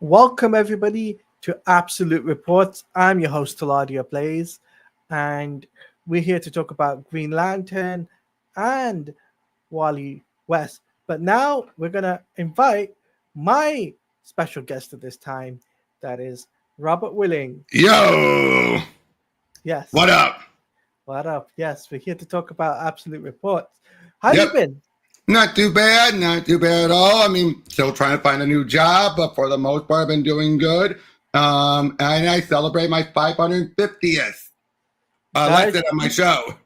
Welcome everybody to Absolute Reports. I'm your host Taladia Plays, and we're here to talk about Green Lantern and Wally West. But now we're gonna invite my special guest at this time, that is Robert Willing. Yo! Yes. What up? What up? Yes, we're here to talk about Absolute Reports. How you been? Not too bad, not too bad at all. I mean, still trying to find a new job, but for the most part, I've been doing good. And I celebrate my 550th. Elected on my show.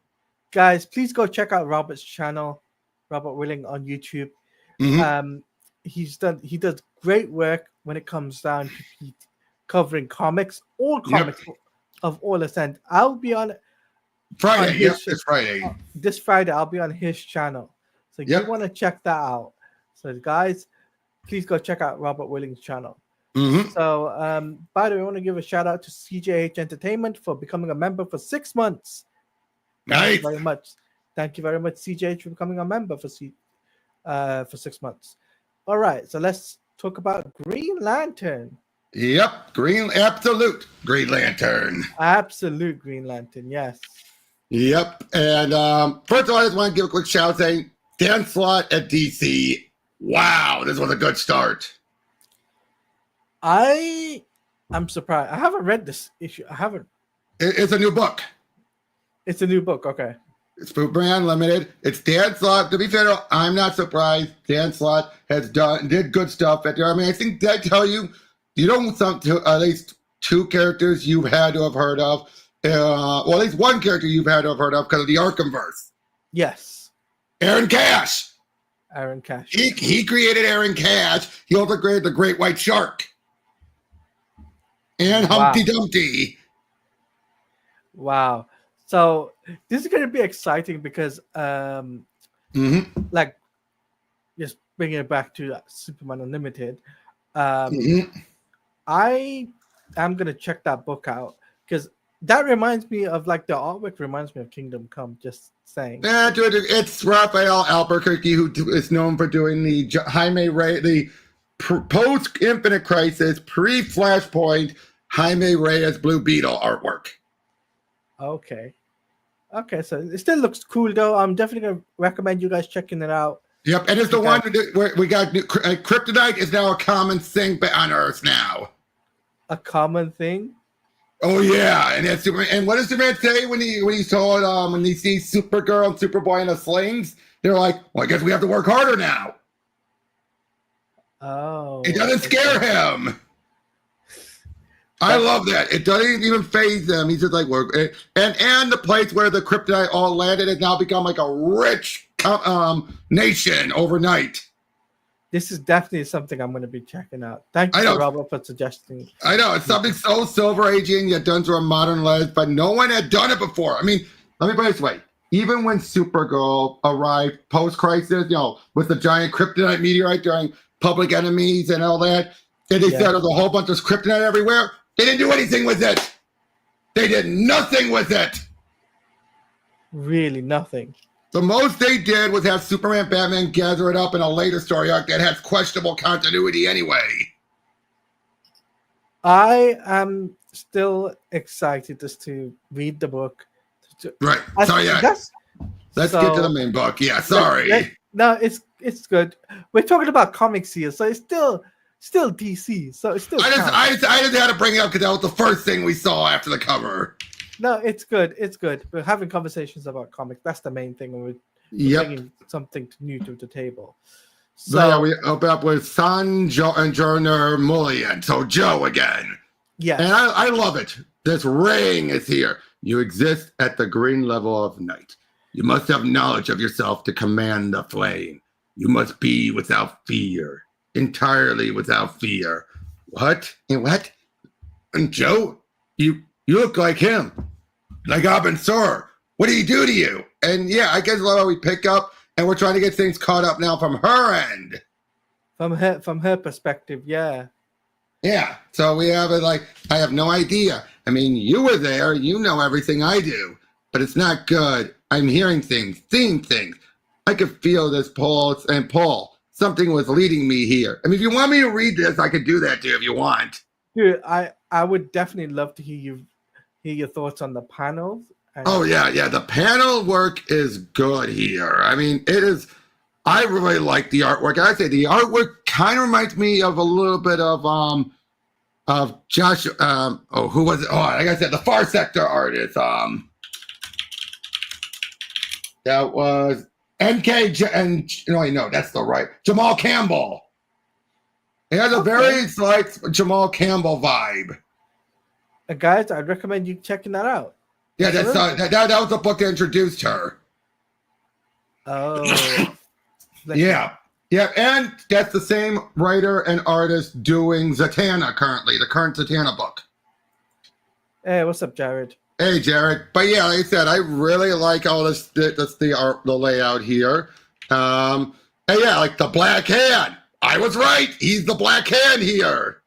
Guys, please go check out Robert's channel, Robert Willing on YouTube. Mm-hmm. He does great work when it comes down to covering comics, all comics of all ascent. I'll be on Friday. It's Friday. This Friday, I'll be on his channel. So you want to check that out. So guys, please go check out Robert Willing's channel. Mm-hmm. So by the way, I want to give a shout out to 𝐂𝐓 Entertainment for becoming a member for 6 months. Nice. Thank you very much. Thank you very much, 𝐂𝐓, for becoming a member for 6 months. All right, so let's talk about Green Lantern. Yep, Absolute Green Lantern. Absolute Green Lantern, yes. Yep, and first of all, I just want to give a quick shout out saying Dan Slott at DC. Wow, this was a good start. I'm surprised. I haven't read this issue. I haven't. It's a new book. It's a new book, okay. It's Superman Limited. It's Dan Slott. To be fair, I'm not surprised. Dan Slott did good stuff at there. I mean, I think that tell you don't at least two characters you've had to have heard of. Well, at least one character you've had to have heard of because of the Arkhamverse. Yes. Aaron Cash. Aaron Cash. He created Aaron Cash. He also created the Great White Shark. And Humpty Dumpty. Wow. So this is going to be exciting because, like, just bringing it back to Superman Unlimited, I am going to check that book out because that reminds me of, like, the artwork reminds me of Kingdom Come, just saying. Yeah, it's Raphael Albuquerque, who is known for doing the Jaime Reyes, the post-Infinite Crisis, pre-Flashpoint, Jaime Reyes Blue Beetle artwork. Okay, so it still looks cool, though. I'm definitely going to recommend you guys checking it out. Yep, and it's the one where we got kryptonite is now a common thing on Earth now. A common thing? Oh yeah, and that's Superman. And what does Superman say when he saw when he sees Supergirl and Superboy in the slings? They're like, "Well, I guess we have to work harder now." Oh, it doesn't scare him. I love that. It doesn't even faze him. He's just like, "Work." And the place where the kryptonite all landed has now become like a rich nation overnight. This is definitely something I'm going to be checking out. Thank you, Robert, for suggesting. I know. It's something so Silver Aging yet done through a modern lens, but no one had done it before. I mean, let me put it this way. Even when Supergirl arrived post-crisis, with the giant kryptonite meteorite during Public Enemies and all that, and they said there's a whole bunch of kryptonite everywhere, they didn't do anything with it. They did nothing with it. Really, nothing. The most they did was have Superman, Batman gather it up in a later story arc that has questionable continuity anyway. I am still excited just to read the book. Right. Let's get to the main book. Yeah, sorry. No, it's good. We're talking about comics here, so it's still DC. So it's still. I just had to bring it up because that was the first thing we saw after the cover. No, it's good. It's good. We're having conversations about comics. That's the main thing. We're bringing something new to the table. So we open up with San and Jorner Mullion. So Joe again. Yeah. And I love it. This ring is here. You exist at the green level of night. You must have knowledge of yourself to command the flame. You must be without fear. Entirely without fear. What? And what? And Joe, you look like him, like Abin Sur. What did he do to you? And yeah, I guess a lot of we pick up, and we're trying to get things caught up now from her end. From her perspective, yeah. Yeah, so we have it like, I have no idea. I mean, you were there, you know everything I do, but it's not good. I'm hearing things, seeing things. I could feel this Paul something was leading me here. I mean, if you want me to read this, I could do that too if you want. Dude, I would definitely love to hear your thoughts on the panels. Oh yeah, the panel work is good here. I mean, it is. I really like the artwork. I say the artwork kind of reminds me of a little bit of Josh. Who was it? Oh, like I said, the Far Sector artist. That was that's the right Jamal Campbell. It has a very slight Jamal Campbell vibe. Guys, I'd recommend you checking that out. Yeah, that was the book that introduced her. Oh. Yeah, and that's the same writer and artist doing Zatanna currently, the current Zatanna book. Hey, what's up, Jared? Hey, Jared. But yeah, like I said, I really like all this the art, the layout here. And yeah, like the Black Hand. I was right. He's the Black Hand here.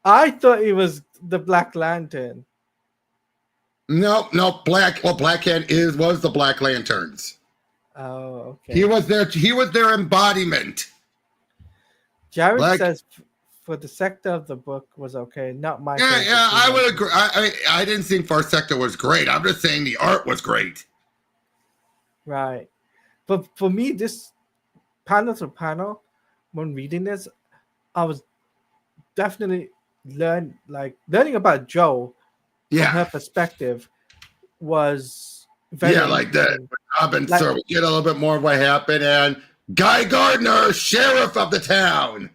I thought he was the Black Lantern. No, Black Hand was the Black Lanterns. Oh, okay. He was their embodiment. Jared says for the sector of the book was okay, not my. Yeah, I would agree. I didn't think Far Sector was great. I'm just saying the art was great. Right, but for me, this panel to panel, when reading this, I was definitely learning about Jo. Yeah, from her perspective was very like that. Robin, sir, we get a little bit more of what happened, and Guy Gardner, sheriff of the town.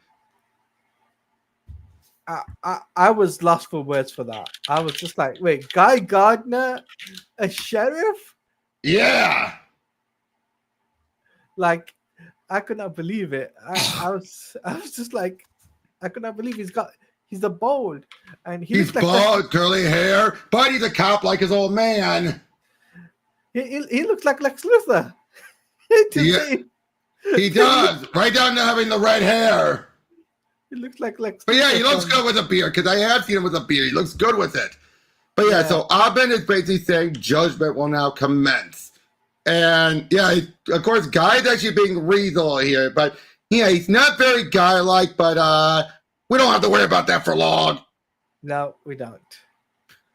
I was lost for words for that. I was just like, wait, Guy Gardner, a sheriff? Yeah. Like, I could not believe it. I was just like, I could not believe he's the bald, and he's bald, curly hair, but he's a cop like his old man. He looks like Lex Luthor. Yeah, he does. Right down to having the red hair. He looks like Lex Luthor. But yeah, he looks good with a beard, because I have seen him with a beard. He looks good with it. But yeah, so Abin is basically saying judgment will now commence. And yeah, of course, Guy's actually being reasonable here. But yeah, he's not very Guy-like, but we don't have to worry about that for long. No, we don't.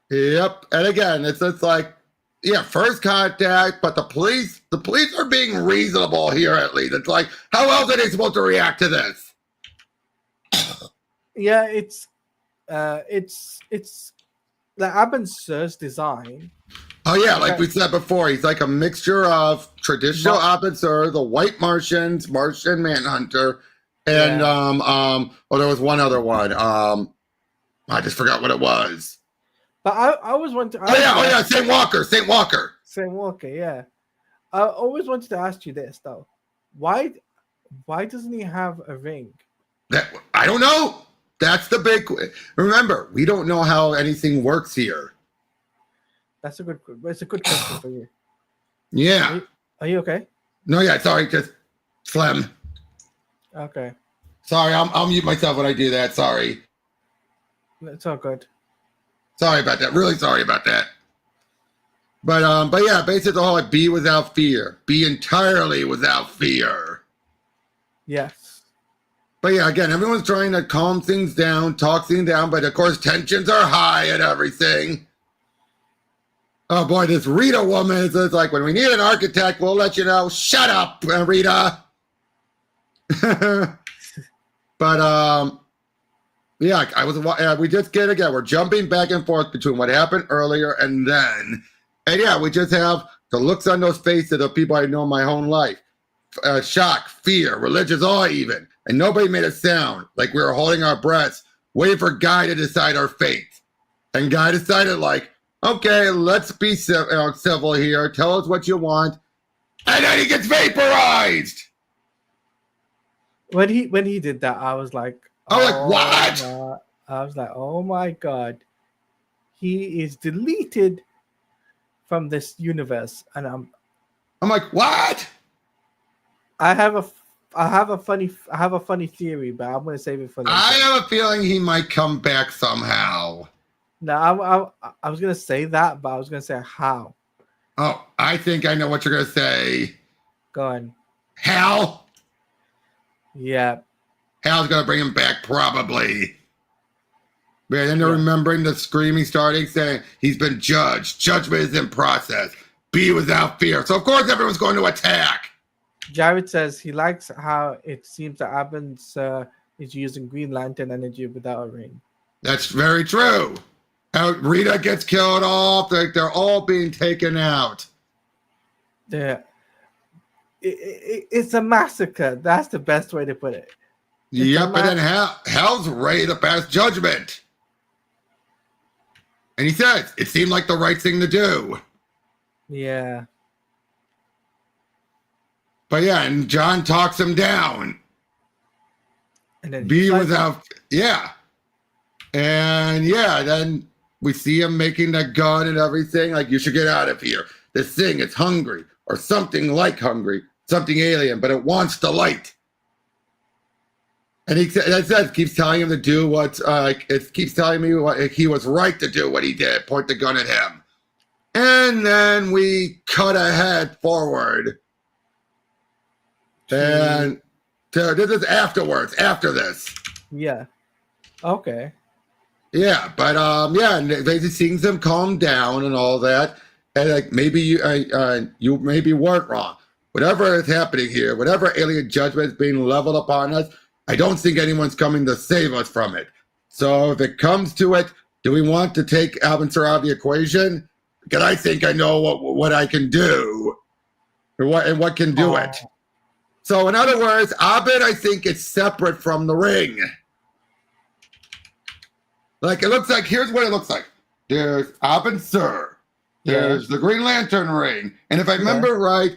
Yep. And again, it's like, yeah, first contact, but the police are being reasonable here at least. It's like, how else are they supposed to react to this? Yeah, it's like Abin design. Oh yeah, like we said before, he's like a mixture of traditional Abin, the White Martians, Martian Manhunter, and there was one other one. I just forgot what it was. But I always wanted to. St. Walker, yeah. I always wanted to ask you this though: why doesn't he have a ring? I don't know. That's the big. Remember, we don't know how anything works here. It's a good question for you. Yeah. Are you okay? No, yeah. Sorry, just phlegm. Okay. Sorry, I'll mute myself when I do that. Sorry. It's all good. Sorry about that. Really sorry about that. But yeah, basically the whole be without fear. Be entirely without fear. Yes. But yeah, again, everyone's trying to calm things down, talk things down, but of course tensions are high and everything. Oh boy, this Rita woman is like, when we need an architect, we'll let you know. Shut up, Rita. But yeah, we just get again. We're jumping back and forth between what happened earlier and then, and yeah, we just have the looks on those faces of people I know my whole life: shock, fear, religious awe, even, and nobody made a sound, like we were holding our breaths, waiting for Guy to decide our fate. And Guy decided, like, okay, let's be civil here. Tell us what you want, and then he gets vaporized. When he did that, I was like. What? I was like, oh my god, he is deleted from this universe, and I'm like, what? I have a funny theory, but I'm gonna save it for later. I have a feeling he might come back somehow. No, I was gonna say that, but I was gonna say how. Oh, I think I know what you're gonna say. Go on. Hell. Yeah. Hal's gonna bring him back, probably. But then they're remembering the screaming starting, saying he's been judged. Judgment is in process. Be without fear. So of course everyone's going to attack. Jared says he likes how it seems that Abens is using Green Lantern energy without a ring. That's very true. How Rita gets killed off. They're all being taken out. Yeah. It's a massacre. That's the best way to put it. Yep, and then Hal's ready to pass judgment. And he says, it seemed like the right thing to do. Yeah. But yeah, and John talks him down. And then Be without, And yeah, then we see him making the gun and everything. Like, you should get out of here. This thing is hungry, or something like hungry, something alien, but it wants the light. And he keeps telling him to do what, it keeps telling me what he was right to do what he did, point the gun at him. And then we cut ahead forward. And this is afterwards, after this. Yeah. Okay. Yeah, but and they just seeing them calm down and all that. And like, maybe you maybe weren't wrong. Whatever is happening here, whatever alien judgment is being leveled upon us, I don't think anyone's coming to save us from it. So if it comes to it, do we want to take Abin out of the equation? Because I think I know what I can do, or what can do it. So in other words, Abin, I think, is separate from the ring. Like, it looks like, here's what it looks like. There's Abin Sur. There's the Green Lantern ring. And if I remember right,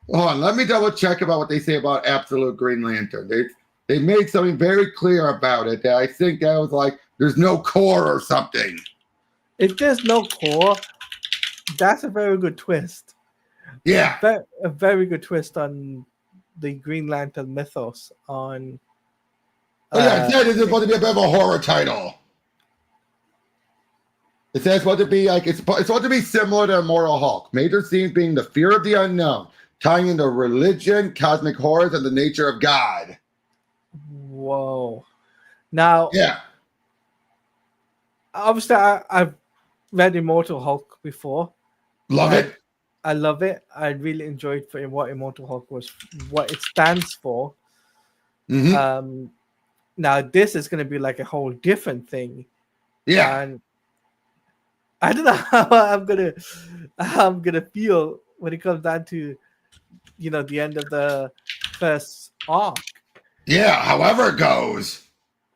hold on, let me double check about what they say about Absolute Green Lantern. They made something very clear about it. That I think that was like, there's no core or something. If there's no core, that's a very good twist. Yeah. A very good twist on the Green Lantern mythos. On. It said it's supposed to be a bit of a horror title. It says it's supposed to be like, it's supposed to be similar to Immortal Hulk. Major themes being the fear of the unknown, tying into religion, cosmic horrors, and the nature of God. Whoa. Now, obviously, I've read Immortal Hulk before. Love it. I love it. I really enjoyed what Immortal Hulk was, what it stands for. Mm-hmm. Now, this is going to be like a whole different thing. Yeah. And I don't know how I'm gonna feel when it comes down to, the end of the first arc. Yeah, however it goes.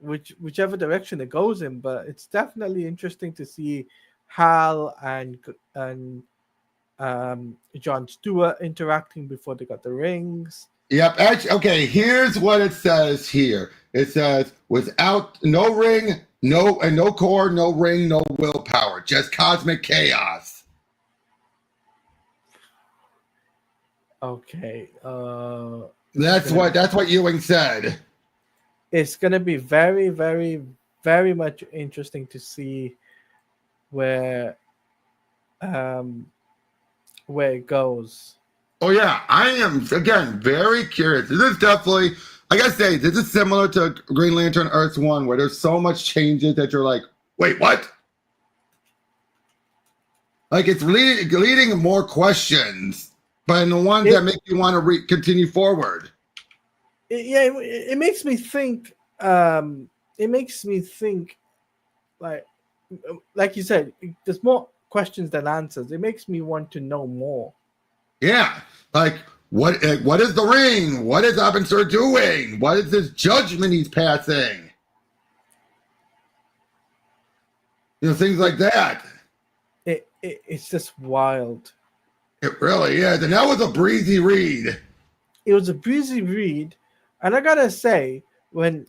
Whichever direction it goes in, but it's definitely interesting to see Hal and John Stewart interacting before they got the rings. Yep. Actually, okay, here's what it says here. It says, without no ring, no core, no ring, no willpower, just cosmic chaos. Okay. That's what Ewing said. It's gonna be very, very, very much interesting to see where it goes. Oh yeah, I am again very curious. This is definitely, I gotta say, this is similar to Green Lantern Earth 1, where there's so much changes that you're like, wait, what? Like, it's leading more questions, but in the ones that make you want to continue forward. It makes me think. It makes me think, like you said, there's more questions than answers. It makes me want to know more. Yeah, like what is the ring? What is Abin Sur doing? What is this judgment he's passing? Things like that. It's just wild. It really is, and that was a breezy read. It was a breezy read, and I gotta say, when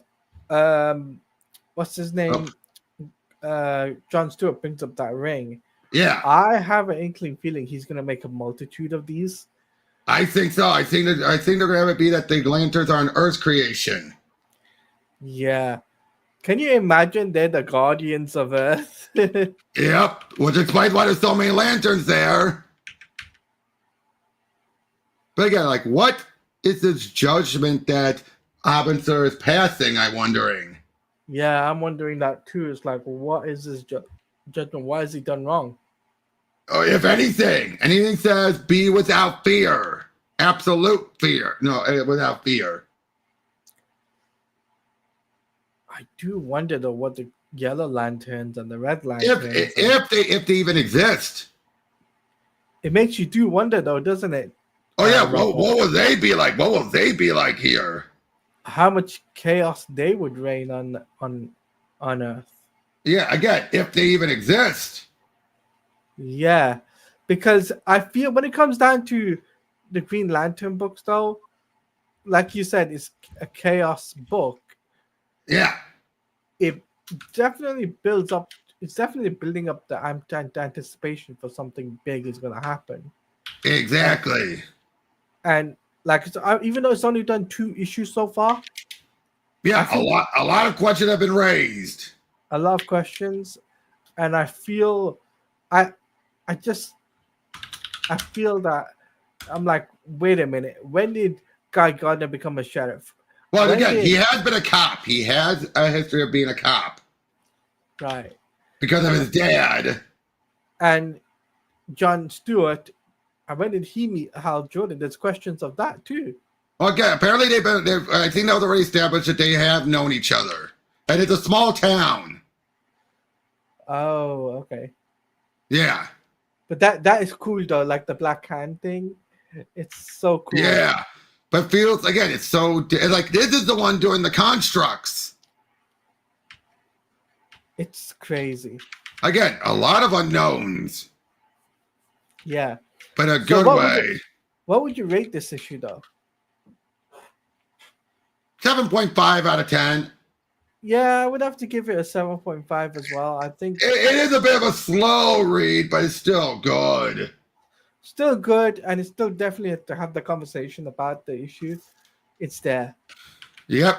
what's his name, John Stewart brings up that ring. Yeah, I have an inkling feeling he's gonna make a multitude of these. I think so. I think they're gonna have it be that the lanterns are an Earth's creation. Yeah. Can you imagine they're the guardians of Earth? Yep, which explains why there's so many lanterns there. But again, like, what is this judgment that Officer is passing, I'm wondering. Yeah, I'm wondering that too. It's like, what is this judgment? Why has he done wrong? Oh, if anything says be without fear. Absolute fear. No, without fear. I do wonder though what the yellow lanterns and the red lanterns. If they even exist. It makes you do wonder though, doesn't it? Oh yeah, what will they be like? What will they be like here? How much chaos they would reign on Earth. Yeah, again, if they even exist. Yeah, because I feel when it comes down to the Green Lantern books, though, like you said, it's a chaos book. Yeah. It definitely builds up. It's definitely building up the anticipation for something big is going to happen. Exactly. And like, even though it's only done 2 issues so far. Yeah, a lot of questions have been raised. A lot of questions, and I feel, I feel that I'm like, wait a minute, when did Guy Gardner become a sheriff? Well, again, he has been a cop. He has a history of being a cop. Right. Because of his dad. And John Stewart, and when did he meet Hal Jordan? There's questions of that too. Okay, apparently I think they've already established that they have known each other. And it's a small town. Oh, okay. Yeah. But that is cool though, like the Black Hand thing. It's so cool. Yeah. But feels, again, it's so, like, this is the one doing the constructs. It's crazy. Again, a lot of unknowns. Yeah. But a good way. What would you rate this issue though? 7.5 out of 10. Yeah, I would have to give it a 7.5 as well. I think it is a bit of a slow read, but it's still good. Still good, and it's still definitely to have the conversation about the issue. It's there. Yep.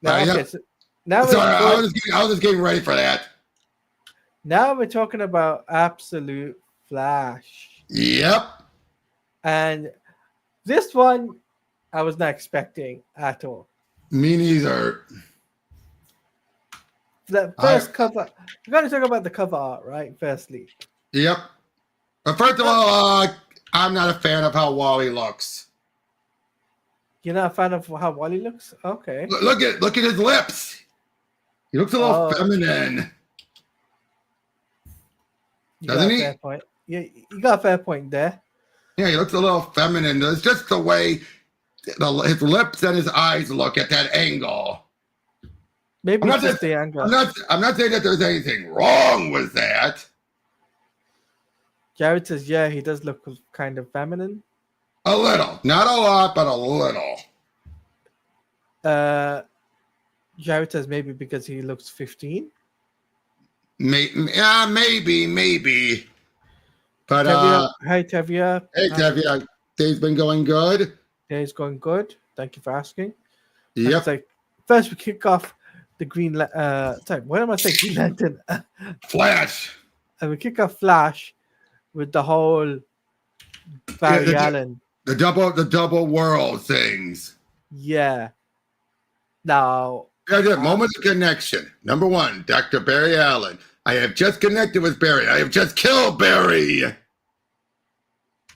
Now, okay, yep. so now I was just getting ready for that. Now we're talking about Absolute Flash. Yep. And this one, I was not expecting at all. Me neither. The first cover, we're going to talk about the cover art, right? Firstly. Yep. But first of all, I'm not a fan of how Wally looks. You're not a fan of how Wally looks? Okay. Look at his lips. He looks a little feminine. Doesn't he? Fair point. Yeah, you got a fair point there. Yeah, he looks a little feminine. It's just the way his lips and his eyes look at that angle. Maybe it's just the angle. I'm not saying that there's anything wrong with that. Jared says, yeah, he does look kind of feminine. A little. Not a lot, but a little. Jared says maybe because he looks 15. Maybe. But Hey Tevia. Hey Tevia, day's been going good. Day's going good. Thank you for asking. Yep. Like, first we kick off the sorry, what am I saying? Green Lantern. Flash. And we kick off Flash with the whole Barry Allen. The double world things. Yeah. Now. Moments of connection. Number 1, Dr. Barry Allen. I have just connected with Barry. I have just killed Barry.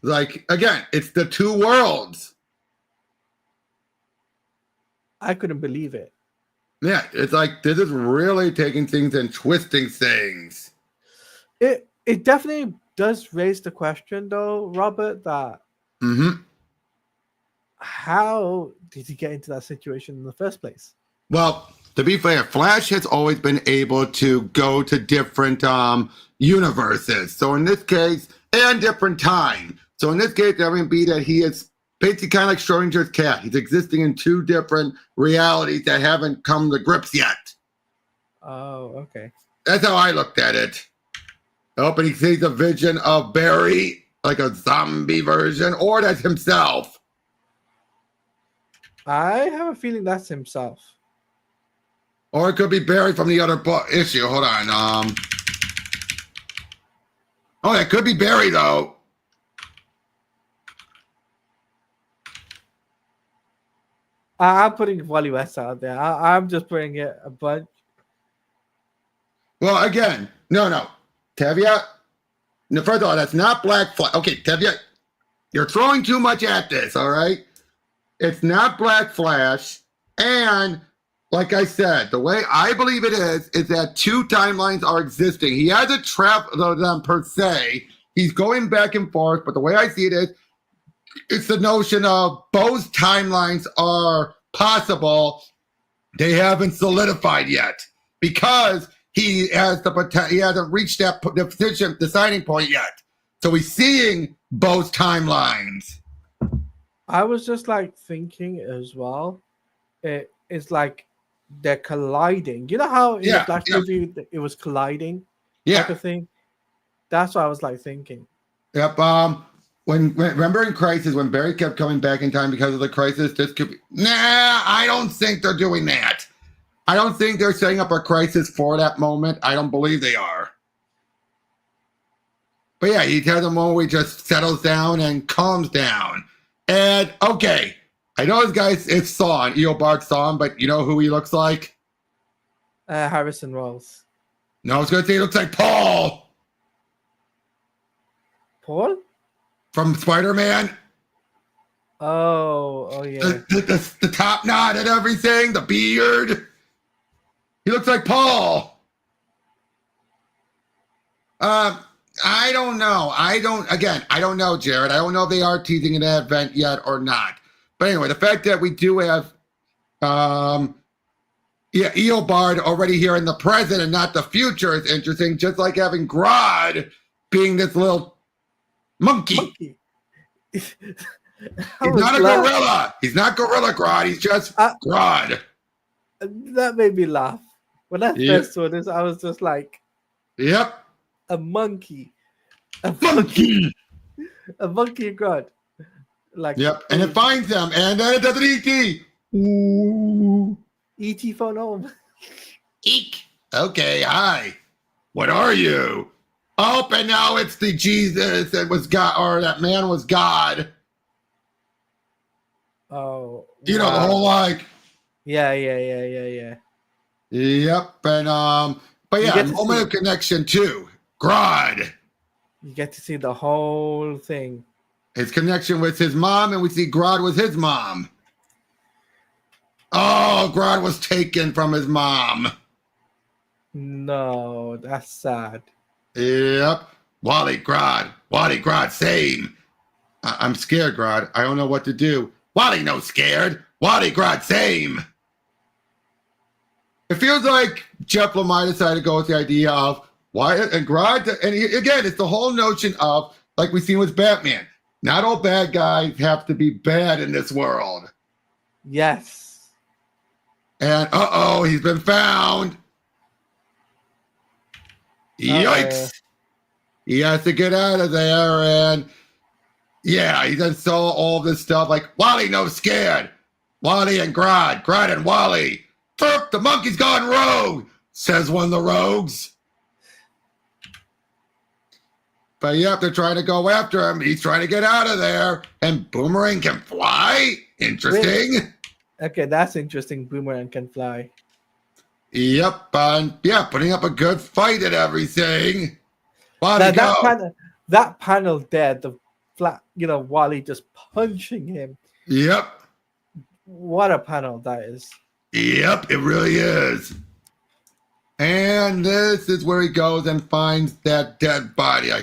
Like, again, it's the 2 worlds. I couldn't believe it. Yeah, it's like this is really taking things and twisting things. It definitely does raise the question, though, Robert, that how did he get into that situation in the first place? Well, to be fair, Flash has always been able to go to different universes. So in this case, and different time. So in this case, that would be that he is basically kind of like Schrodinger's cat. He's existing in 2 different realities that haven't come to grips yet. Oh, okay. That's how I looked at it. I hope he sees a vision of Barry, like a zombie version, or that's himself. I have a feeling that's himself. Or it could be Barry from the other issue. Hold on. Oh, it could be Barry, though. I'm putting Wally West out there. I'm just putting it a bunch. Well, again, no. Caveat. No, first of all, that's not Black Flash. Okay, caveat. You're throwing too much at this, all right? It's not Black Flash. And like I said, the way I believe it is that two timelines are existing. He hasn't traveled them per se. He's going back and forth, but the way I see it is, it's the notion of both timelines are possible. They haven't solidified yet because he has the potential. He hasn't reached that deciding point yet. So he's seeing both timelines. I was just like thinking as well. It's like they're colliding. You know how in the Flash movie it was colliding, type of thing. That's what I was like thinking. Yep. When remember in Crisis when Barry kept coming back in time because of the crisis, this could be. Nah, I don't think they're doing that. I don't think they're setting up a crisis for that moment. I don't believe they are. But yeah, he has a moment where he just settles down and calms down. And okay, I know this guy is Saw, 𝐕𝐈𝐃𝐄𝐓 Saw, but you know who he looks like? Harrison Wells. No, I was going to say he looks like Paul. Paul? From Spider-Man. Oh yeah. The top knot and everything, the beard. He looks like Paul. I don't know. I don't know, Jared. I don't know if they are teasing an event yet or not. But anyway, the fact that we do have 𝐕𝐈𝐃 already here in the present and not the future is interesting, just like having Grodd being this little monkey. He's not a gorilla. He's not Gorilla Grodd. He's just Grodd. That made me laugh. When I first saw this, I was just like, yep. A monkey. A monkey Grodd. Like, yep. And it finds them. And then it does an E.T. Ooh. E.T. phone home. Eek. Okay, hi. What are you? Oh, and now it's the Jesus that was God, or that man was God. Oh. You know, the whole like. Yeah. Yep. And but yeah, moment of connection too. Grodd. You get to see the whole thing. His connection with his mom, and we see Grodd with his mom. Oh, Grodd was taken from his mom. No, that's sad. Yep. Wally Grodd, same. I'm scared, Grodd. I don't know what to do. Wally no scared. Wally Grodd, same. It feels like Jeff Lemire decided to go with the idea of Wyatt and Grodd. And again, it's the whole notion of, like we've seen with Batman, not all bad guys have to be bad in this world. Yes. And he's been found. Yikes. He has to get out of there. And yeah, he then saw all this stuff like Wally no scared. Wally and Grodd and Wally. The monkey's gone rogue, says one of the rogues. But yep, they're trying to go after him. He's trying to get out of there. And Boomerang can fly. Interesting. Wait. Okay, that's interesting. Boomerang can fly. Yep, and yeah, putting up a good fight and everything. That panel there, the flat, Wally just punching him. Yep. What a panel that is. Yep, it really is. And this is where he goes and finds that dead body.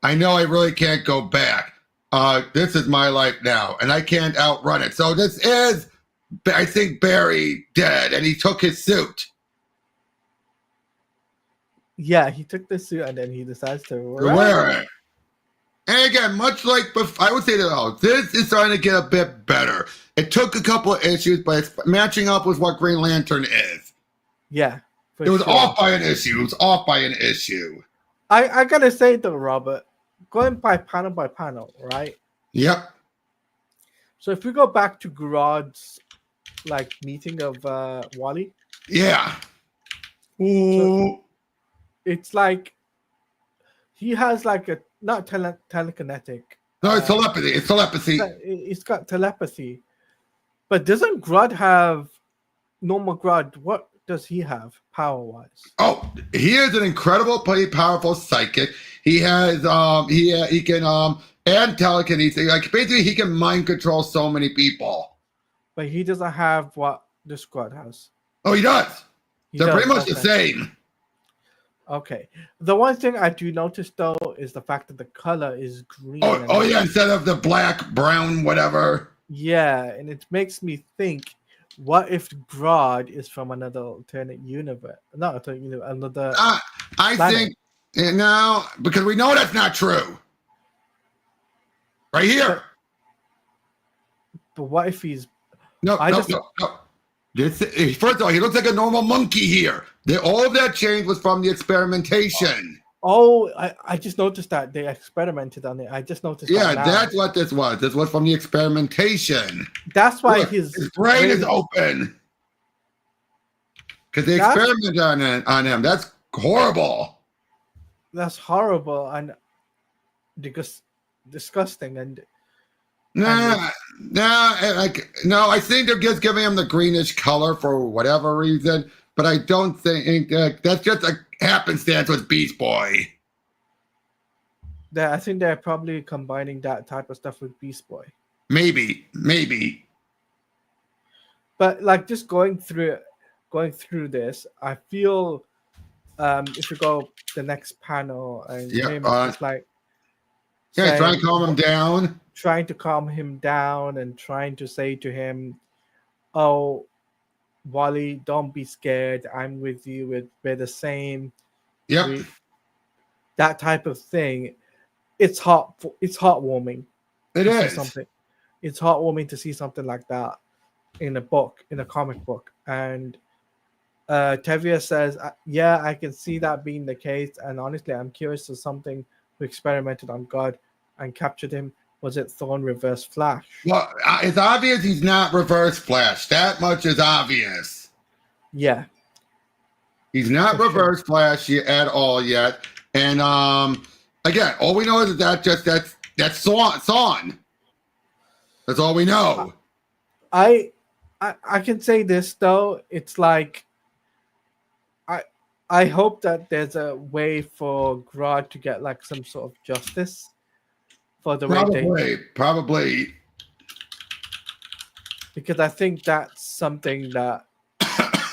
I know I really can't go back. This is my life now, and I can't outrun it. So this is, I think, Barry dead, and he took his suit. Yeah, he took the suit, and then he decides to wear it. And again, much like before, I would say that this is starting to get a bit better. It took a couple of issues, but it's matching up with what Green Lantern is. Yeah. It was off by an issue. I gotta say though, Robert, going by panel, right? Yep. So if we go back to Grodd's meeting of Wally. Yeah. So it's like he has a not telekinetic. No, it's telepathy. It's telepathy. It's got telepathy. But doesn't Grodd have normal Grodd? What does he have power-wise? Oh, he is an incredibly powerful psychic. He has he can and telekinesis. Like basically, he can mind control so many people. But he doesn't have what this Grodd has. Oh, he does. They're pretty much okay. the same. Okay. The one thing I do notice though is the fact that the color is green. Oh yeah, instead of the black, brown, whatever. Yeah, and it makes me think, what if Grodd is from another alternate universe? Not alternate universe, another I planet. think no, because we know that's not true. Right here. But what if he's No. First of all, he looks like a normal monkey here. All of that change was from the experimentation. Oh, I just noticed that they experimented on it. I just noticed. Yeah, that that's what this was. This was from the experimentation. That's why Look, his brain is open. Because they experimented on him. That's horrible. That's horrible and disgusting. And No, I think they're just giving him the greenish color for whatever reason. But I don't think that's just a happenstance with Beast Boy. I think they're probably combining that type of stuff with Beast Boy. Maybe. But like just going through this, I feel if you go the next panel and him just like trying to calm him down. Trying to calm him down and trying to say to him, "Oh, Wally, don't be scared. I'm with you. We're the same." Yep. That type of thing. It's heartwarming. It is something. It's heartwarming to see something like that in a book, in a comic book. And Tevye says, "Yeah, I can see that being the case. And honestly, I'm curious of something who experimented on God and captured him. Was it Thorn Reverse Flash?" Well, it's obvious he's not Reverse Flash. That much is obvious. Yeah. He's not Reverse Flash at all yet. And again, all we know is that's Son. That's all we know. I can say this though. It's like I hope that there's a way for Grodd to get like some sort of justice for the way probably. Because I think that's something that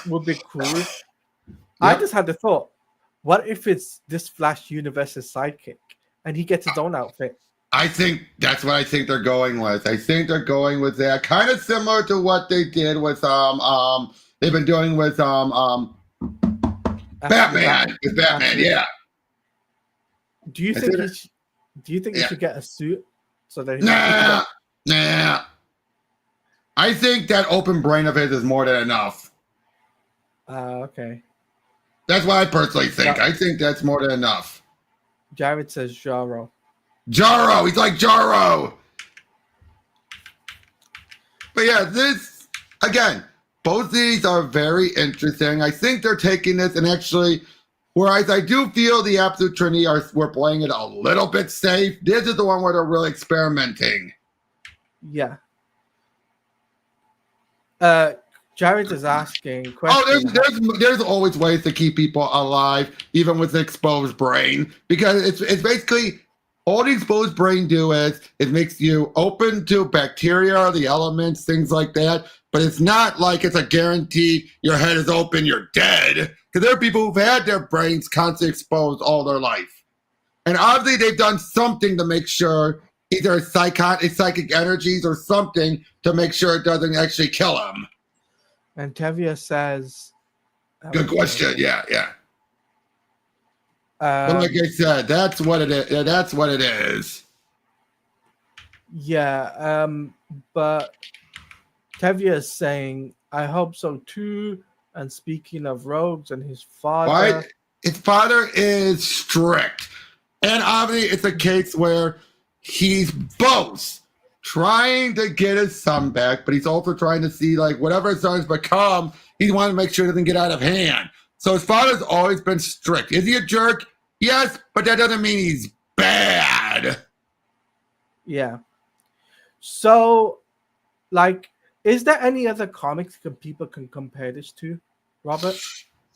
would be cool. Yep. I just had the thought, what if it's this Flash universe's sidekick and he gets his own outfit? I think that's what I think they're going with. I think they're going with that, kind of similar to what they did with they've been doing with Batman. With Batman, yeah. Do you think he should get a suit so that he Nah. I think that open brain of his is more than enough. Okay. That's what I personally think. I think that's more than enough. Jared says Jarro. Jarro! He's like Jarro! But yeah, this, again, both of these are very interesting. I think they're taking this and actually, whereas I do feel the Absolute Trinity we're playing it a little bit safe, this is the one where they're really experimenting. Yeah. Jared is asking questions. Oh, there's always ways to keep people alive, even with exposed brain, because it's basically all the exposed brain do is it makes you open to bacteria, the elements, things like that. But it's not like it's a guarantee your head is open, you're dead. Because there are people who've had their brains constantly exposed all their life, and obviously they've done something to make sure either psychic energies or something to make sure it doesn't actually kill them. And Tevye says, good question. Yeah. But like I said, that's what it is. That's what it is. Yeah. But Tevye is saying, I hope so too. And speaking of rogues and his father. His father is strict. And obviously it's a case where he's both trying to get his son back, but he's also trying to see, like, whatever his son's become, he wants to make sure it doesn't get out of hand. So his father's always been strict. Is he a jerk? Yes, but that doesn't mean he's bad. Yeah. So, like, Is there any other comics people can compare this to, Robert?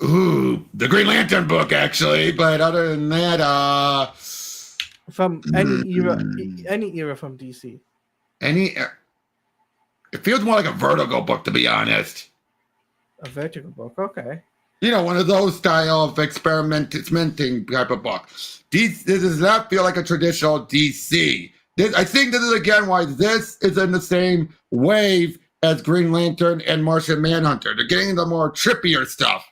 Ooh, the Green Lantern book, actually. But other than that, From any era from DC. It feels more like a Vertigo book, to be honest. A Vertigo book, okay. You know, one of those style of experimenting type of book. This does not feel like a traditional DC. I think this is again why this is in the same wave as Green Lantern and Martian Manhunter. They're getting the more trippier stuff.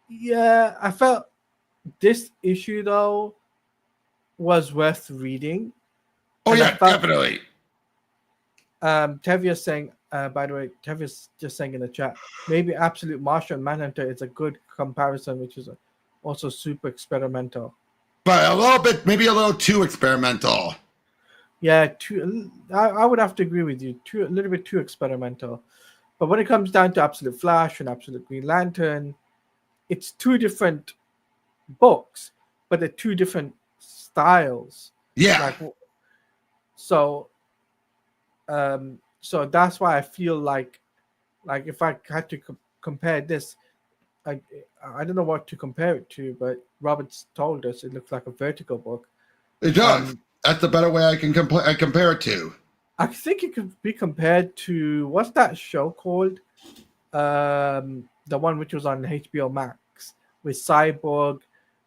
Yeah, I felt this issue though was worth reading. Oh yeah, definitely. Tevia's saying, by the way, Tevia's just saying in the chat, maybe Absolute Martian Manhunter is a good comparison, which is also super experimental. But a little bit, maybe a little too experimental. Yeah, I would have to agree with you. A little bit too experimental. But when it comes down to Absolute Flash and Absolute Green Lantern, it's two different books, but they're two different styles. Yeah. So that's why I feel like if I had to compare this, I don't know what to compare it to, but Robert's told us it looks like a Vertigo book. It does. That's the better way I can compare it to. I think it could be compared to, what's that show called? The one which was on HBO Max with Cyborg.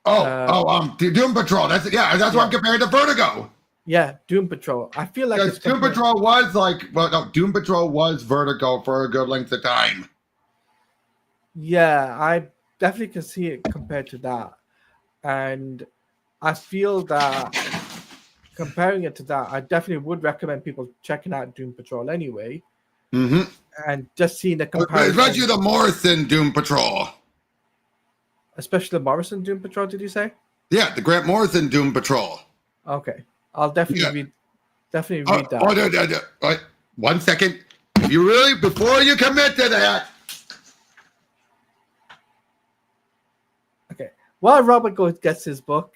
Doom Patrol. That's what I'm comparing to Vertigo. Yeah, Doom Patrol. I feel like Doom Patrol was Doom Patrol was Vertigo for a good length of time. Yeah, I definitely can see it compared to that. And I feel that comparing it to that, I definitely would recommend people checking out Doom Patrol anyway. Mm-hmm. And just seeing the comparison. Especially the Morrison Doom Patrol. Especially the Morrison Doom Patrol, did you say? Yeah, the Grant Morrison Doom Patrol. Okay. I'll definitely read that. Wait, 1 second. Before you commit to that. Okay. While Robert gets his book,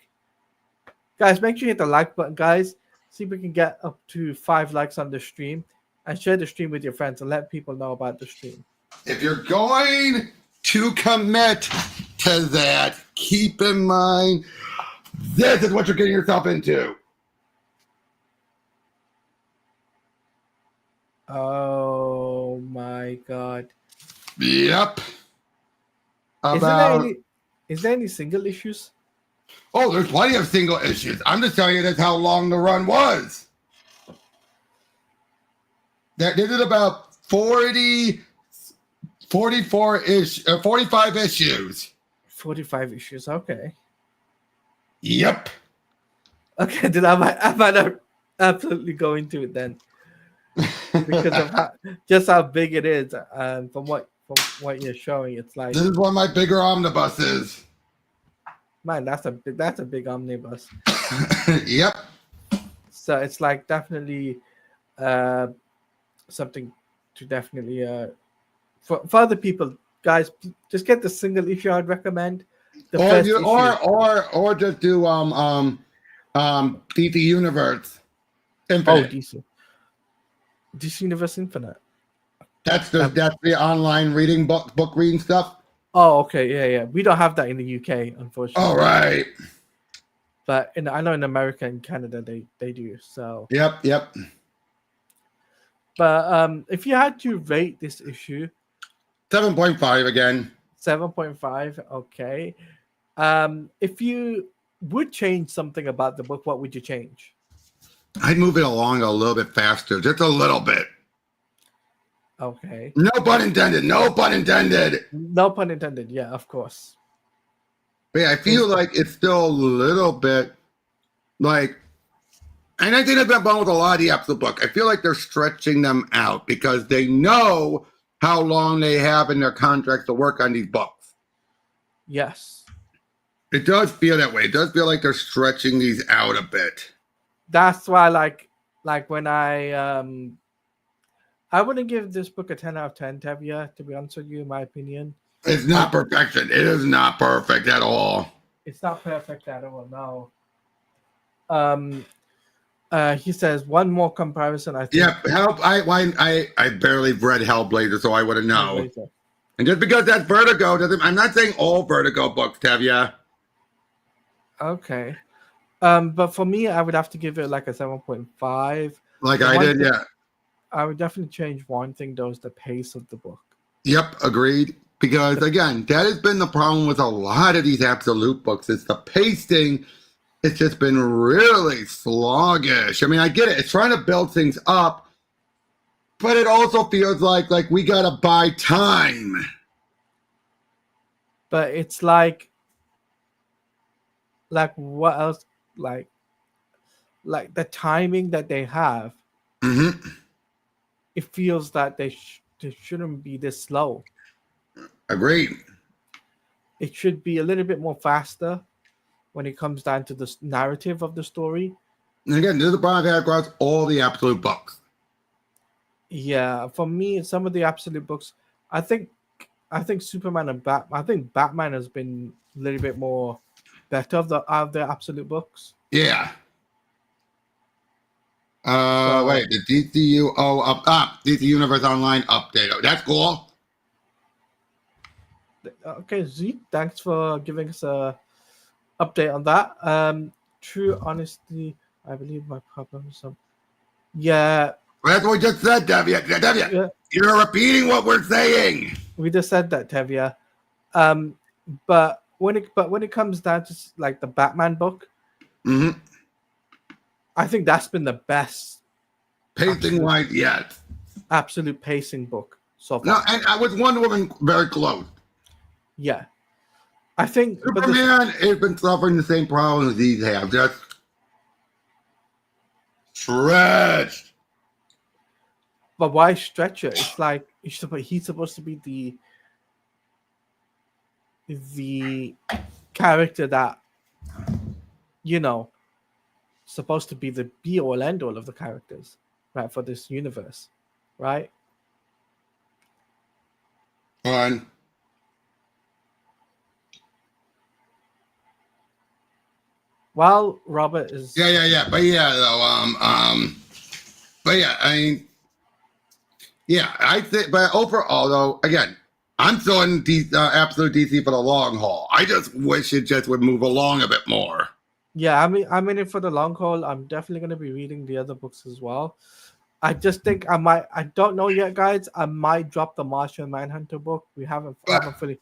guys, make sure you hit the like button, guys. See if we can get up to 5 likes on the stream, and share the stream with your friends and let people know about the stream. If you're going to commit to that, keep in mind this is what you're getting yourself into. Oh my God. Yep. Is there any single issues? Oh, there's plenty of single issues. I'm just telling you that's how long the run was. They did about 45 issues. 45 issues, okay. Yep. Okay, then I might absolutely go into it then. Because of how big it is, and from what you're showing, it's like, this is one of my bigger omnibuses. Man, that's a big omnibus. Yep. So it's like definitely something to definitely for other people, guys, just get the single issue. I'd recommend the first issue. or just do DC Universe Infinite. Oh, DC Universe Infinite. That's the online reading book reading stuff. Oh, okay, yeah. We don't have that in the UK, unfortunately. All right. But I know in America and Canada they do. So. Yep. But if you had to rate this issue, 7.5 again. 7.5. Okay. If you would change something about the book, what would you change? I'd move it along a little bit faster, just a little bit. Okay. No pun intended. No pun intended. No pun intended. Yeah, of course. But yeah, I feel like it's still a little bit like, and I think I've been with a lot of the Absolute book. I feel like they're stretching them out because they know how long they have in their contracts to work on these books. Yes. It does feel that way. It does feel like they're stretching these out a bit. That's why, like when I wouldn't give this book a 10 out of 10, Tevya, to be honest with you, in my opinion. It's not perfection. It is not perfect at all. It's not perfect at all, no. He says one more comparison. I think. Yeah, help. I barely read Hellblazer, so I wouldn't know. Hellblazer. And just because that's Vertigo doesn't. I'm not saying all Vertigo books, Tevya. Okay. But for me, I would have to give it like a 7.5. Like I did, yeah. I would definitely change one thing, though, is the pace of the book. Yep, agreed. Because again, that has been the problem with a lot of these Absolute books. It's the pacing. It's just been really sluggish. I mean, I get it. It's trying to build things up, but it also feels like we gotta buy time. But it's like what else? Like the timing that they have. Mm-hmm. It feels that they shouldn't be this slow. Agreed. It should be a little bit more faster when it comes down to the narrative of the story. And again, this is a problem I've had across all the Absolute books. Yeah, for me, some of the Absolute books, I think Superman and Batman. I think Batman has been a little bit more better of the Absolute books. Yeah. Wait, the DCU DC Universe Online update. Oh, that's cool. Okay, Z, thanks for giving us a update on that. True honesty, I believe my problem is some. Yeah. Well, that's what we just said, Tevya. Yeah. You're repeating what we're saying. We just said that, Tevya. But when it comes down to like the Batman book, mm-hmm. I think that's been the best pacing wise yet. Absolute pacing book so far. No, and I was Wonder Woman very close. Yeah, I think Superman has been suffering the same problems these have, just stretched. But why stretch it? It's like he's supposed to be the character that, you know, supposed to be the be all end all of the characters, right, for this universe, right? On. While Robert is but yeah, I mean, yeah, I think, but overall though, again, I'm still in Absolute DC for the long haul. I just wish it just would move along a bit more. Yeah, I'm in it for the long haul. I'm definitely going to be reading the other books as well. I just think I don't know yet, guys. I might drop the Martian Manhunter book. We haven't fully.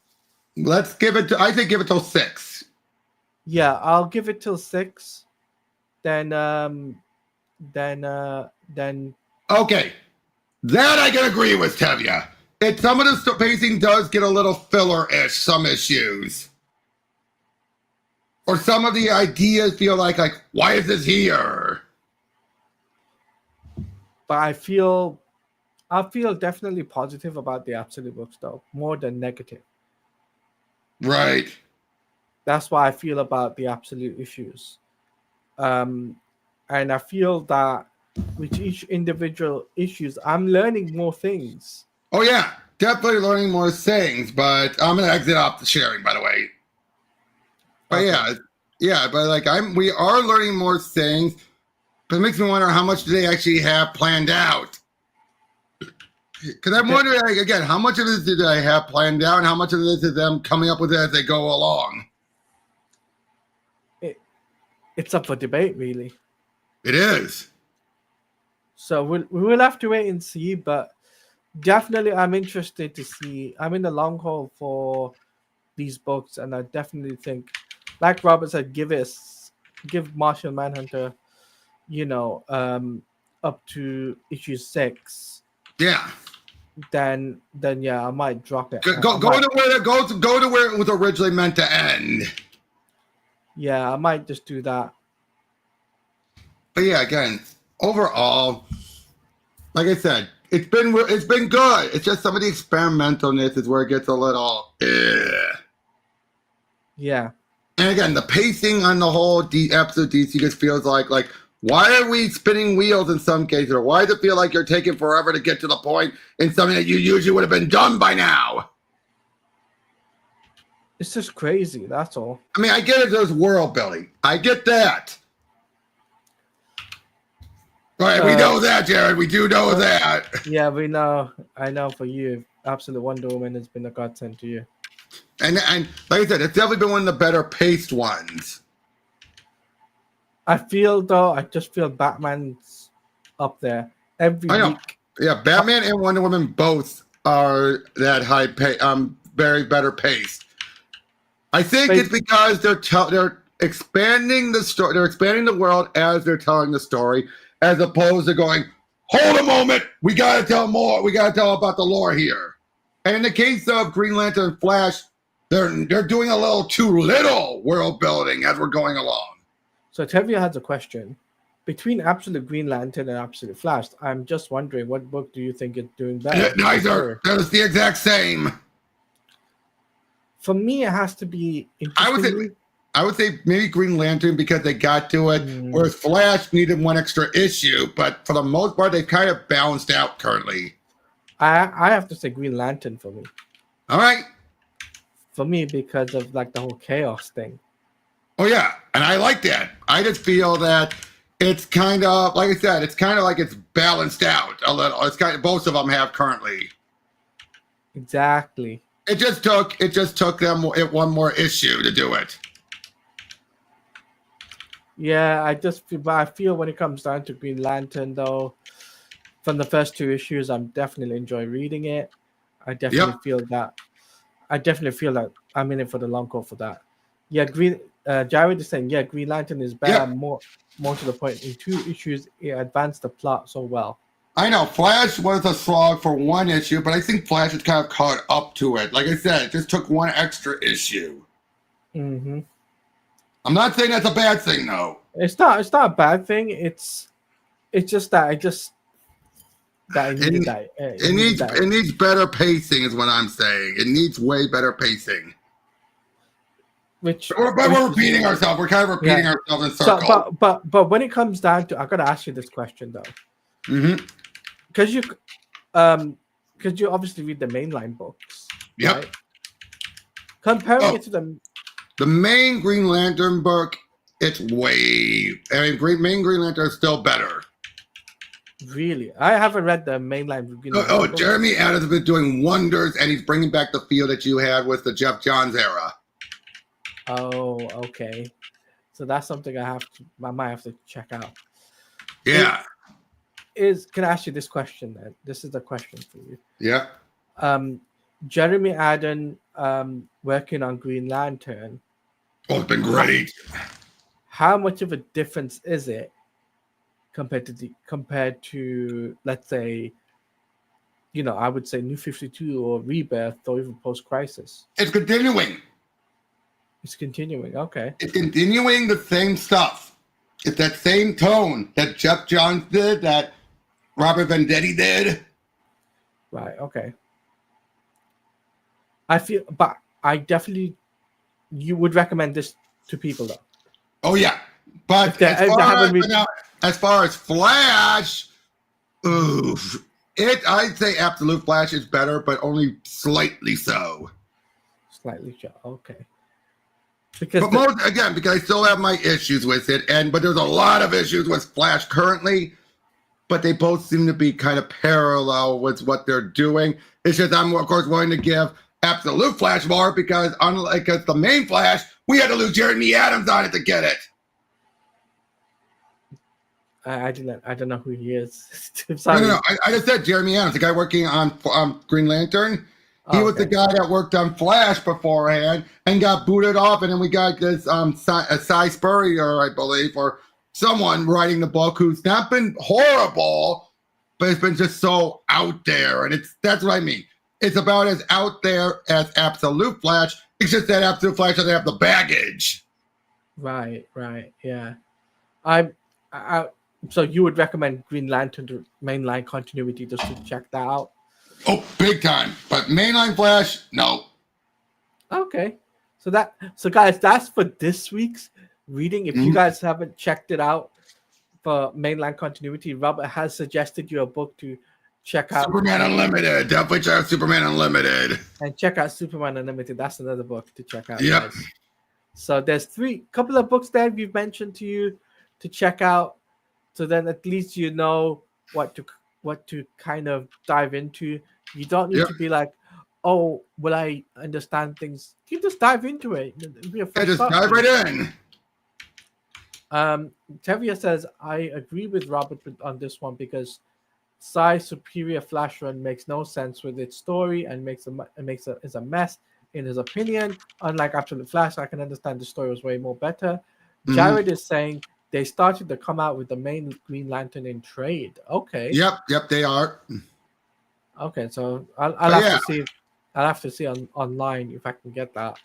Let's give it till 6. Yeah, I'll give it till 6. Then. Okay, that I can agree with, Tevya. Some of the pacing does get a little filler-ish, some issues. Or some of the ideas feel like why is this here? But I feel definitely positive about the Absolute books, though, more than negative. Right. That's why I feel about the Absolute issues. And I feel that with each individual issues, I'm learning more things. Oh, yeah. Definitely learning more things, but I'm going to exit off the sharing, by the way. But okay. We are learning more things, but it makes me wonder how much do they actually have planned out? Because I'm wondering, again, how much of this did I have planned out, and how much of this is them coming up with it as they go along? It's up for debate, really. It is. So we will have to wait and see, but definitely I'm interested to see. I'm in the long haul for these books, and I definitely think, like Robert said, give Martian Manhunter, up to issue 6. Yeah. Then yeah, I might drop it. Go to where it was originally meant to end. Yeah, I might just do that. But yeah, again, overall, like I said, it's been good. It's just some of the experimentalness is where it gets a little. Yeah. And again, the pacing on the whole Absolute DC just feels like why are we spinning wheels in some cases, or why does it feel like you're taking forever to get to the point in something that you usually would have been done by now? It's just crazy, that's all. I mean, I get it, there's world building. I get that. Right, we know that, Jared. We do know that. Yeah, we know. I know for you, Absolute Wonder Woman has been a godsend to you. And like I said, it's definitely been one of the better paced ones. I just feel Batman's up there every week. Yeah, Batman and Wonder Woman both are that high pay, very better paced. I think it's because they're expanding the story. They're expanding the world as they're telling the story, as opposed to going, hold a moment, we got to tell more. We got to tell about the lore here. And in the case of Green Lantern and Flash, they're doing a little too little world building as we're going along. So Tevia has a question. Between Absolute Green Lantern and Absolute Flash, I'm just wondering, what book do you think is doing better? Neither. They're the exact same. For me, it has to be. I would say maybe Green Lantern because they got to it, whereas Flash needed one extra issue. But for the most part, they've kind of balanced out currently. I have to say Green Lantern for me. All right. For me, because of like the whole chaos thing. Oh yeah, and I like that. I just feel that it's kind of, like I said, it's kind of like it's balanced out a little. It's kind of, both of them have currently. Exactly. It just took them one more issue to do it. Yeah, I feel when it comes down to Green Lantern, though, from the first two issues, I'm definitely enjoy reading it. I definitely feel that I'm in it for the long haul for that. Yeah, Jared is saying, Green Lantern is better, more to the point. In 2 issues, it advanced the plot so well. I know Flash was a slog for 1 issue, but I think Flash has kind of caught up to it. Like I said, it just took 1 extra issue. Mm-hmm. I'm not saying that's a bad thing, though. It's not a bad thing. It's just that it needs better pacing, is what I'm saying. It needs way better pacing. We're repeating ourselves. We're kind of repeating ourselves in circles. So, but when it comes down to, I gotta ask you this question though. Mm-hmm. Because you obviously read the mainline books. Yep. Right? Comparing it to the main Green Lantern book, it's main Green Lantern is still better. Really? I haven't read the mainline Green Lantern book. Jeremy Adams has been doing wonders, and he's bringing back the feel that you had with the Jeff Johns era. Oh, okay. So that's something I might have to check out. Yeah. Can I ask you this question then? This is a question for you. Yeah. Jeremy Adams working on Green Lantern. Oh, it's been great. How much of a difference is it compared to let's say, I would say New 52 or Rebirth or even Post Crisis? It's continuing. It's continuing. Okay. It's continuing the same stuff. It's that same tone that Jeff Johns did, that Robert Venditti did. Right. Okay. You would recommend this to people though. Oh yeah, but as far as Flash, I'd say Absolute Flash is better, but only slightly so. Slightly so. Okay. Because I still have my issues with it, but there's a lot of issues with Flash currently, but they both seem to be kind of parallel with what they're doing. It's just I'm, of course, willing to give Absolute Flash more because unlike the main Flash, we had to lose Jeremy Adams on it to get it. I don't know who he is. No. I just said Jeremy Adams, the guy working on Green Lantern. He was the guy that worked on Flash beforehand and got booted off, and then we got this Cy Spurrier, I believe, or someone writing the book who's not been horrible, but it's been just so out there, and that's what I mean. It's about as out there as Absolute Flash. It's just that Absolute Flash doesn't have the baggage. Right, yeah. So you would recommend Green Lantern to mainline continuity just to check that out? Oh, big time. But mainline Flash, no. Okay. So guys, that's for this week's reading. If you guys haven't checked it out for mainline continuity, Robert has suggested you a book to check out. Superman Unlimited. Definitely check out Superman Unlimited. And check out Superman Unlimited. That's another book to check out. Yep. Guys. So there's couple of books that we've mentioned to you to check out. So then at least you know what to kind of dive into. You don't need Yep. to be like, oh, will I understand things? You just dive into it. It'll be a Yeah, fresh just start dive for you. right in. Tevia says, I agree with Robert on this one because Psy's superior Flash run makes no sense with its story and is a mess in his opinion. Unlike Absolute Flash, I can understand the story was way more better. Jared is saying they started to come out with the main Green Lantern in trade. Okay. Yep, they are. Okay, so I'll have to see. I'll have to see online if I can get that.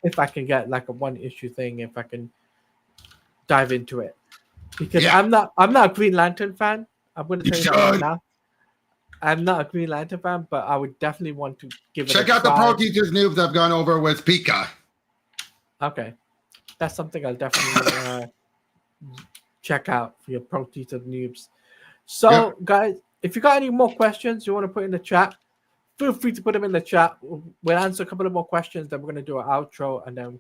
If I can get like a one issue thing, if I can dive into it, because I'm not a Green Lantern fan. I'm going to tell you that right now. I'm not a Green Lantern fan, but I would definitely want to give it a try. Check out the Pro Teachers Noobs I've gone over with Pika. Okay, that's something I'll definitely check out for your Pro Teachers Noobs. So, guys, if you got any more questions you want to put in the chat, feel free to put them in the chat. We'll answer a couple of more questions. Then we're going to do an outro, and then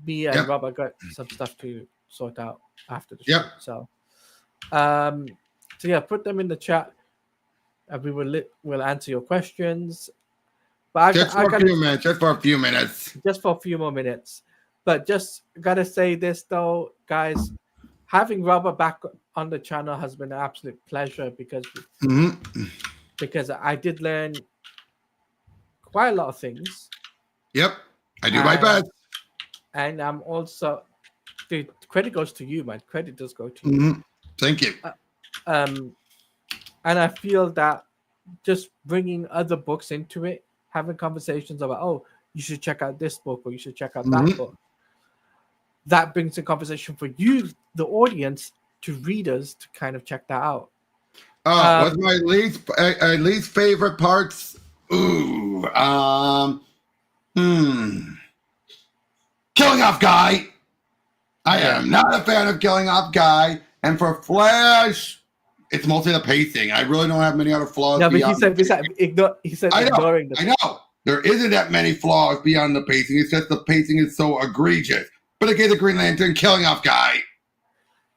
me and Robert got some stuff to sort out after the show. So yeah, put them in the chat, and we'll answer your questions. But just for a few minutes. Just for a few more minutes. But just gotta say this though, guys. Having Robert back on the channel has been an absolute pleasure because I did learn quite a lot of things. Yep, I do my best. And I'm also, the credit goes to you, man. Credit does go to you. Thank you. And I feel that just bringing other books into it, having conversations about, oh, you should check out this book or you should check out that book. That brings a conversation for you, the audience, to readers to kind of check that out. What's my least favorite parts? Killing Off Guy. I am not a fan of Killing Off Guy. And for Flash, it's mostly the pacing. I really don't have many other flaws. No, but he said ignoring the I know. There isn't that many flaws beyond the pacing. It's just the pacing is so egregious. But again, the Green Lantern, Killing Off Guy.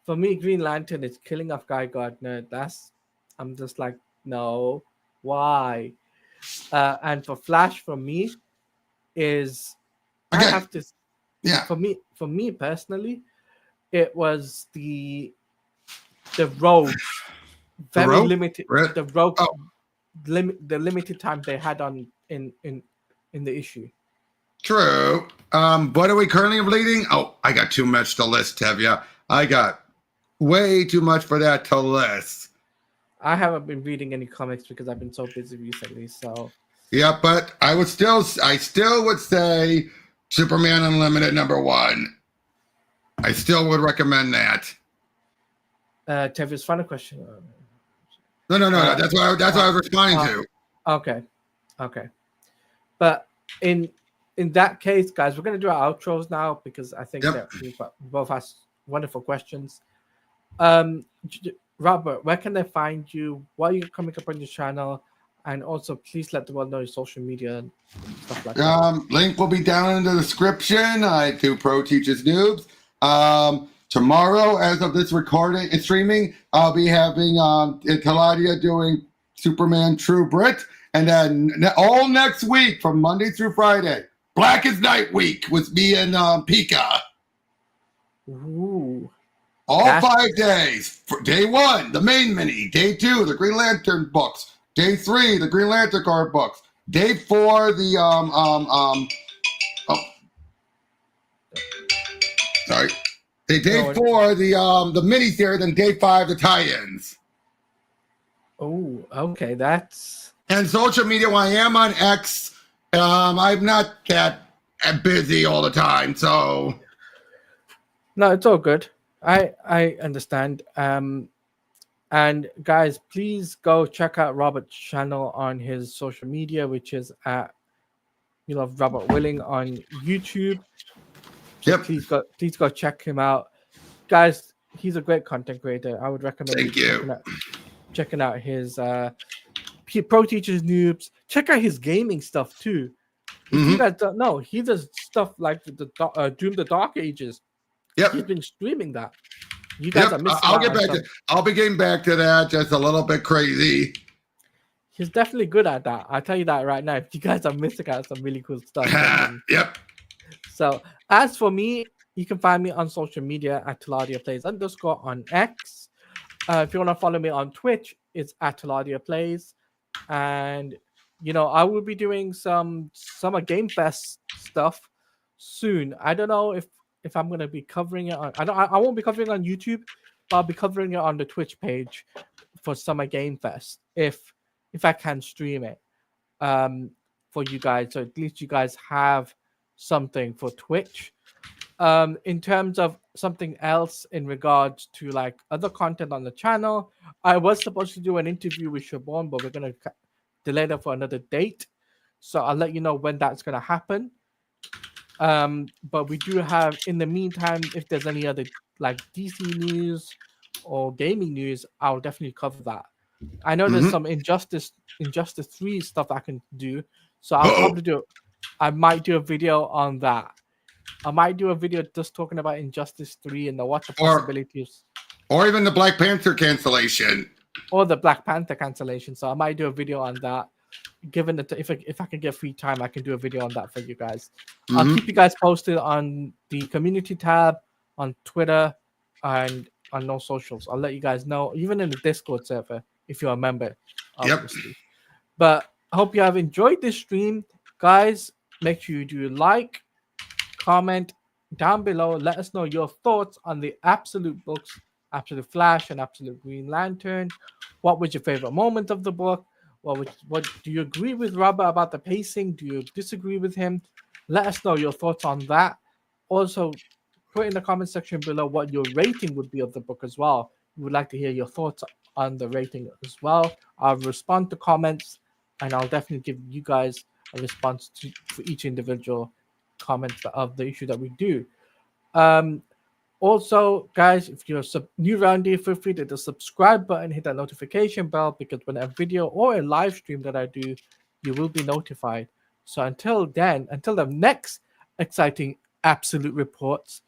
For me, Green Lantern is Killing Off Guy Gardner. I'm just like, no, why? And for Flash, for me, is I have to. Yeah. For me personally, it was the rogues. Very limited. The rogue. The limited time they had on in the issue. True. What are we currently reading? Oh, I got too much to list, Tevya. I got way too much for that to list. I haven't been reading any comics because I've been so busy recently. So yeah, but I still would say Superman Unlimited #1. I still would recommend that. Tevya's final question. No. That's what I was responding to. Okay. But in that case, guys, we're going to do our outros now because I think that we both have wonderful questions. Robert, where can they find you? What are you coming up on your channel? And also, please let the world know your social media and stuff like that. Link will be down in the description. I do Pro Teachers Noobs. Tomorrow, as of this recording and streaming, I'll be having Taladia doing Superman True Brit. And then all next week, from Monday through Friday, Blackest Night Week with me and Pika. Ooh. All 5 days. For day 1, the main mini. Day 2, the Green Lantern books. Day 3, the Green Lantern card books. Day 4, the sorry. Day 4, the mini series, and day 5, the tie-ins. Oh, okay, that's. And social media, when I am on X, I'm not that busy all the time, so. No, it's all good. I understand. And guys, please go check out Robert's channel on his social media, which is at Robert Willing on YouTube. Yep. Please go check him out, guys. He's a great content creator. I would recommend checking out his Pro Teachers Noobs. Check out his gaming stuff too. If you guys don't know, he does stuff like the Doom the Dark Ages. Yep. He's been streaming that. You guys are missing I'll out get on back some. to. I'll be getting back to that. Just a little bit crazy. He's definitely good at that. I'll tell you that right now. You guys are missing out on some really cool stuff from him. Yep. So as for me, you can find me on social media at @TLADIAPlays_ on X. If you want to follow me on Twitch, it's at @TLADIAPlays. And I will be doing some Summer Game Fest stuff soon. I don't know if I'm gonna be covering it on. I won't be covering it on YouTube, but I'll be covering it on the Twitch page for Summer Game Fest if I can stream it for you guys. So at least you guys have something for Twitch. In terms of something else in regards to like other content on the channel, I was supposed to do an interview with Siobhan, but we're gonna delay that for another date. So I'll let you know when that's gonna happen. But we do have, in the meantime, if there's any other like DC news or gaming news, I'll definitely cover that. I know there's some Injustice 3 stuff I can do, so I'll probably I might do a video on that. I might do a video just talking about Injustice 3 and what the possibilities. Or even the Black Panther cancellation. Or the Black Panther cancellation. So I might do a video on that. Given that if I can get free time, I can do a video on that for you guys. I'll keep you guys posted on the community tab, on Twitter, and on no socials. I'll let you guys know, even in the Discord server, if you're a member, obviously. Yep. But I hope you have enjoyed this stream. Guys, make sure you do like, comment down below. Let us know your thoughts on the Absolute books, Absolute Flash and Absolute Green Lantern. What was your favorite moment of the book? What do you agree with Robert about the pacing? Do you disagree with him? Let us know your thoughts on that. Also, put in the comment section below what your rating would be of the book as well. We would like to hear your thoughts on the rating as well. I'll respond to comments, and I'll definitely give you guys a response for each individual comment of the issue that we do. Also, guys, if you're new around here, feel free to hit the subscribe button, hit that notification bell, because when a video or a live stream that I do, you will be notified. So until then, until the next exciting Absolute Reports,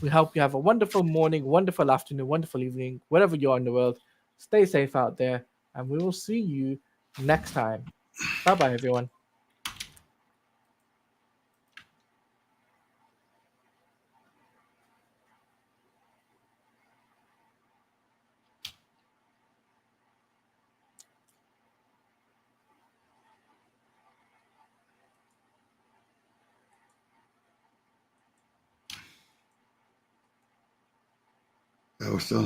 we hope you have a wonderful morning, wonderful afternoon, wonderful evening, wherever you are in the world. Stay safe out there, and we will see you next time. Bye-bye, everyone. That was so